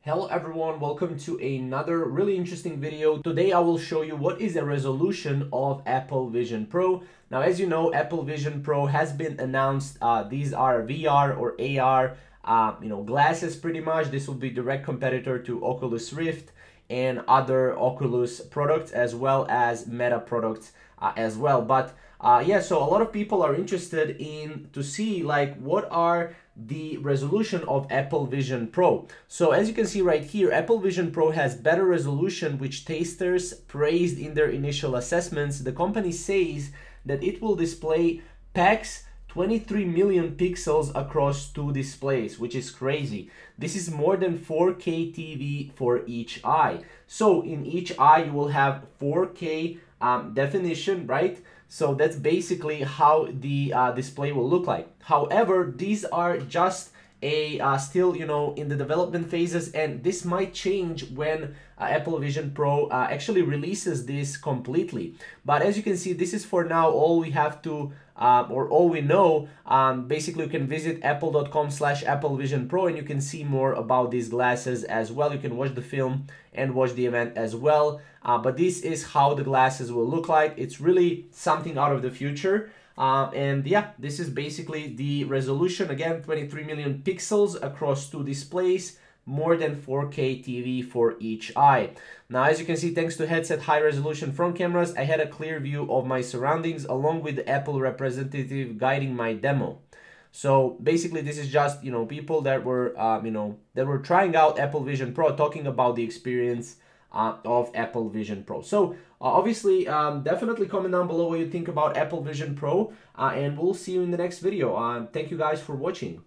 Hello everyone, welcome to another really interesting video. Today I will show you what is a resolution of Apple Vision Pro. Now as you know, Apple Vision Pro has been announced. These are VR or AR glasses pretty much. This will be direct competitor to Oculus Rift and other Oculus products as well as Meta products as well. But yeah, so a lot of people are interested in to see like what are the resolution of Apple Vision Pro. So as you can see right here, Apple Vision Pro has better resolution, which testers praised in their initial assessments. The company says that it will display PAX 23 million pixels across two displays, which is crazy. This is more than 4K TV for each eye. So in each eye you will have 4K definition, right? So that's basically how the display will look like. However, these are just still in the development phases, and this might change when Apple Vision Pro actually releases this completely. But as you can see, this is for now all we have to or all we know. Basically, you can visit apple.com/Apple Vision Pro and you can see more about these glasses as well. You can watch the film and watch the event as well. But this is how the glasses will look like. It's really something out of the future. And yeah, this is basically the resolution. Again, 23 million pixels across two displays, more than 4K TV for each eye. Now, as you can see, thanks to headset high resolution front cameras, I had a clear view of my surroundings along with the Apple representative guiding my demo. So basically, this is just, people that were, that were trying out Apple Vision Pro, talking about the experience of Apple Vision Pro. So obviously, definitely comment down below what you think about Apple Vision Pro, and we'll see you in the next video. Thank you guys for watching.